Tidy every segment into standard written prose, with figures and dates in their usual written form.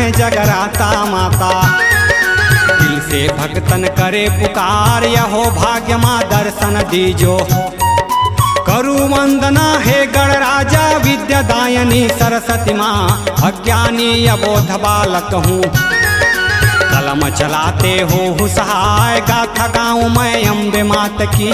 हैं जगराता माता। दिल से भक्तन करे पुकार, यहो भाग्य माँ दर्शन दीजो। करु वंदना हे गणराजा, विद्यादायनी सरस्वती माँ। अज्ञानी अबोध बालक हूँ, कलम चलाते हो सहाय। गाथा गाऊं मैं अम्बे मात की।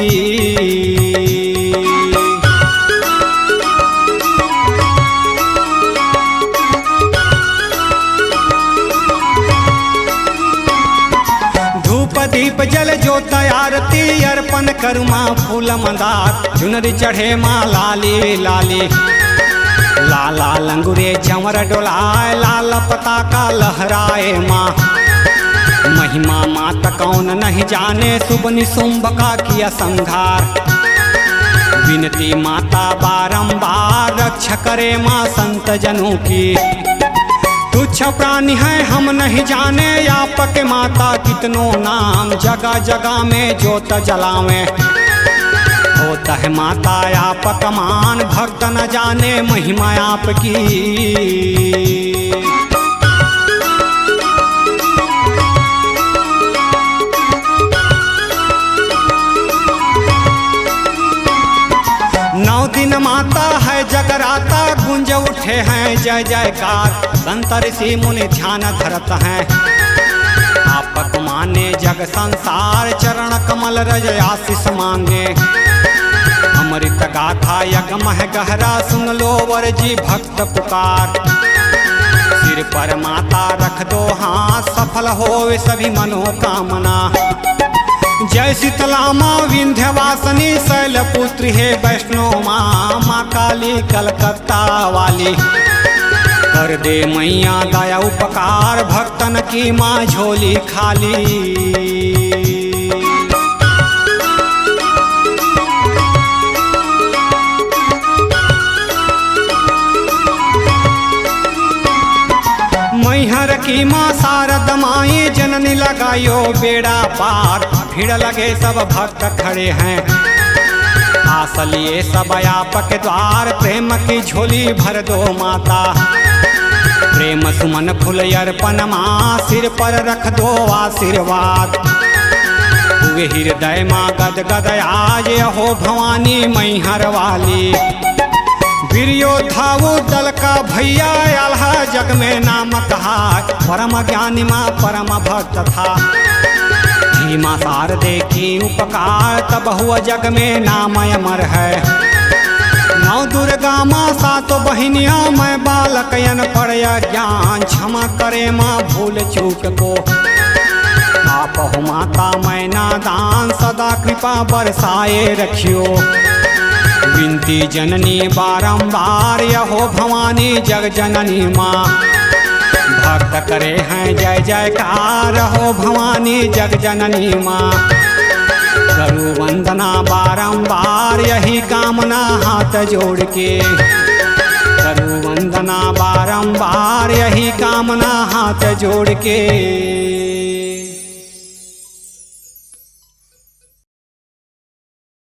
दीप जल ज्योत आरती, अर्पण करु माँ फूल मंदार। चुनरी चढ़े माँ लाली लाली, लाला लंगुरे चंवर डोलाए। लाल पताका लहराए माँ, महिमा मात कौन नहीं जाने। शुभ निशुंभ का किया संहार, विनती माता बारंबार। रक्षा करे माँ संत जनों की, तुच्छ प्राणी है हम नहीं जाने। आपके माता कितनों नाम, जगह जगह में ज्योत जलावे। होता है माता आपक मान, भक्त न जाने महिमा आपकी। नौ दिन माता है जगराता, गुंज उठे हैं जय जयकार। संत ऋषि मुनि ध्यान धरत हैं, आपक माने जग संसार। चरण कमल रज आशीष मांगे, अमृत गाथा यज्ञ है गहरा। सुन लो वर जी भक्त पुकार, सिर पर माता रख दो हाथ। सफल होवे सभी मनोकामना। जय शीतला माँ विंध्यवासिनी, शैलपुत्री है वैष्णो माँ। माँ काली कलकत्ता वाली, कर दे मैया दया उपकार। भक्तन की माँ झोली खाली। मैहर की माँ शारद माई, जननी लगायो बेड़ा पार। भीड़ लगे सब भक्त खड़े हैं, आस लिए सब आपके द्वार। प्रेम की झोली भर दो माता, प्रेम सुमन फूल अर्पण माँ। सिर पर रख दो आशीर्वाद, हुए हृदय माँ गद गद आज। हो भवानी मैहर वाली, वीर योद्धा वो दल का भैया। आल्हा जग में नाम कहा, परम ज्ञानी माँ परम भक्त था। भीमा शारदे की उपकार, तब हुआ जग में नाम अमर है। नौ दुर्गा माँ सातों बहिनियाँ, मैं बालक अनपढ़ ज्ञान। क्षमा करे माँ भूल चूक को, आप हो माता मैं नादान। सदा कृपा बरसाए रखियो, विनती जननी बारंबार। यहो भवानी जग जननी माँ, भक्त करे हैं जय जयकार। हो भवानी जग जननी माँ, करूं वंदना बारंबार। यही कामना हाथ जोड़ के, करूं वंदना बारंबार। यही कामना हाथ जोड़ के।